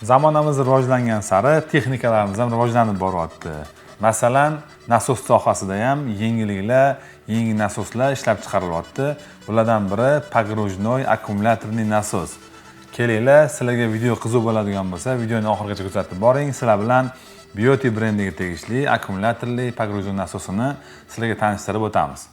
Zamonamiz rivojlangan sari texnikalarimiz ham rivojlanib boryapti. Masalan, nasos sohasida ham yangi nasoslar ishlab chiqarilyapti. Bulardan biri pogrojnoy akkumulyatorli nasos. Kelinglar, sizlarga video qiziq bo'ladigan bo'lsa, videoni oxirigacha kuzatib boring. Sizlar bilan Beauty brendiga tegishli akkumulyatorli pogrojnoy nasosini sizlarga tanishtirib o'tamiz.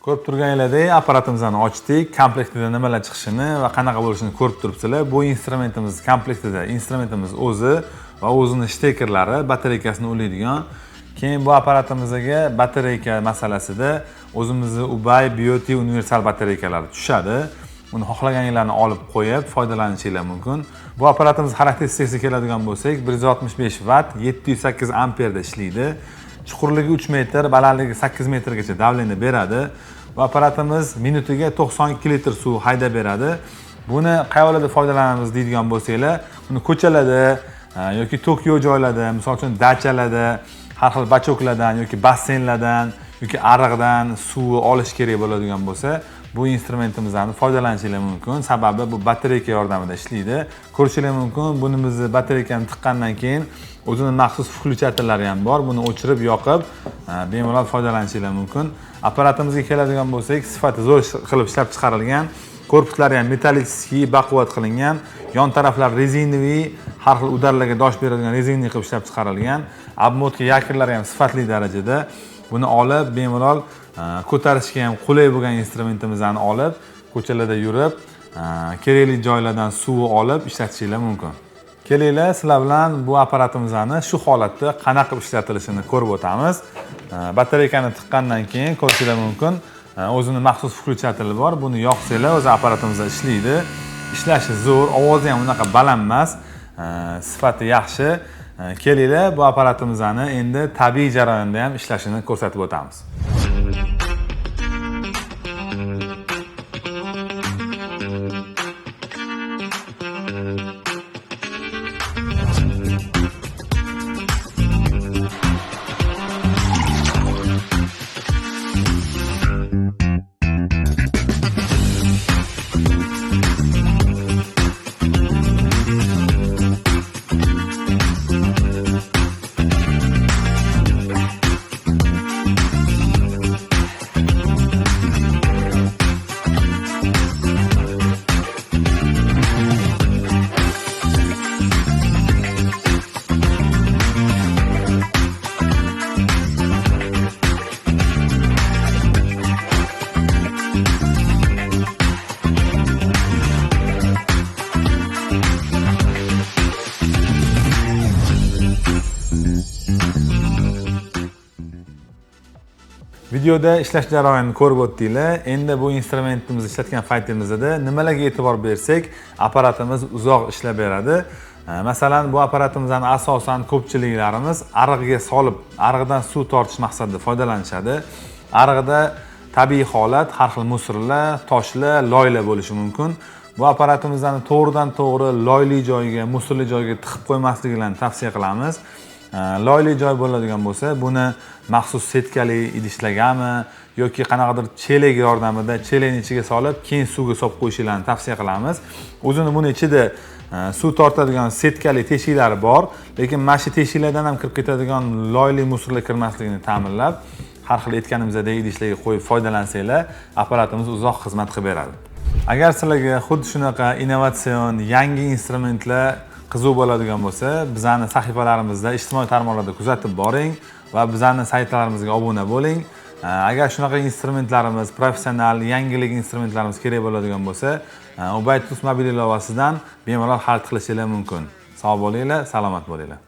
Ko'rib turganinglardek, apparatimizni ochdik. Komplektida nimalar chiqishini va qanaqa bo'lishini ko'rib turibsizlar. Bu instrumentimiz komplektida instrumentimiz o'zi va o'zining shtekerlari, batareykasini ulaydigan. Keyin bu apparatimizga batareyka masalasida o'zimizning Ubay Beauty universal batareykalari tushadi. Uni xohlaganinglarni olib qo'yib foydalanishingiz mumkin. Bu apparatimiz xarakteristikasiga keladigan bo'lsak, 165 vatt, 708 amperda ishlaydi. Chuqurligi 3 metr, balandligi 8 metrgacha davleniya beradi. Bu apparatimiz minutiga 92 litr suv haydab beradi. Buni qayerlarda foydalanamiz deydigan bo'lsanglar, buni ko'chalarda yoki Tokio joylarda, misol uchun dachalarda, har xil bachoklardan yoki basseynlardan yoki ariqdan suv olish kerak bo'ladigan bo'lsa, bu instrumentimizdan foydalanishingiz mumkin. Sababi bu batareyka yordamida ishlaydi. Ko'rishingiz mumkin, bunimizni batareykani tiqqandan keyin o'zining maxsus включательlari ham bor. Buni o'chirib, yoqib, bemalol foydalanishingiz mumkin. Apparatimizga keladigan bo'lsak, sifati zo'r qilib ishlab chiqarilgan. Korpuslari ham metallический, baquvvat qilingan. Yon taraflar rezinoviy, har xil udarlarga dosh beradigan rezinoviy qilib ishlab chiqarilgan. Obmotka yakunlari ham sifatli darajada. Buni olib, bemalol ko'tarishga ham qulay bo'lgan instrumentimizni olib, ko'chalarda yurib, kerakli joylardan suv olib ishlatishingiz mumkin. Kelinglar, sizlar bilan bu apparatimizni shu holatda qanaqa ishlatilishini ko'rib o'tamiz. Batareykani tiqqandan keyin ko'rishingiz mumkin, o'zining maxsus включатели bor. Buni yoqsanglar, o'zi apparatimizda ishlaydi. Ishlashi zo'r, ovozi ham unaqa baland emas, sifati yaxshi. Kelinglar, bu apparatimizni endi tabiiy jarayonda ham ishlashini ko'rsatib o'tamiz. Videoda ishlash jarayonini ko'rib o'tdinglar. Endi bu instrumentimizni ishlatgan paytimizda nimalarga e'tibor bersak, apparatimiz uzoq ishlab beradi. Masalan, bu apparatimizdan asosan ko'pchiliklarimiz ariqga solib, ariqdan suv tortish maqsadida foydalanishadi. Ariqda tabiiy holat, har xil musorlar, toshlar, loylar bo'lishi mumkin. Bu apparatimizdan to'g'ridan-to'g'ri loyli joyga, musorli joyga tiqib qo'ymasliklarini tavsiya qilamiz. Loyli joy bo'ladigan bo'lsa, buni maxsus setkali idishlargami yoki qanaqadir chelak yordamida chelakning ichiga solib, keyin suvga solib qo'yishingizni tavsiya qilamiz. O'zini buni ichida suv tortadigan setkali teshiklari bor, lekin mana shu teshiklardan ham kirib ketadigan loyli musorlar kirmasligini ta'minlab, har xil aytganimizdek idishlarga qo'yib foydalansanglar, apparatimiz uzoq xizmat qilib beradi. Agar sizlarga xuddi shunaqa innovatsion, yangi instrumentlar qiziq bo'ladigan bo'lsa, bizning sahifalarimizda, ijtimoiy tarmoqlarda kuzatib boring va bizning saytlarimizga obuna bo'ling. Agar shunaqa instrumentlarimiz, professional, yangilik instrumentlarimiz kerak bo'ladigan bo'lsa, Ubay Plus mobil ilovasidan bemalol xarid qilishingiz mumkin. Sog' bo'linglar, salomat bo'linglar.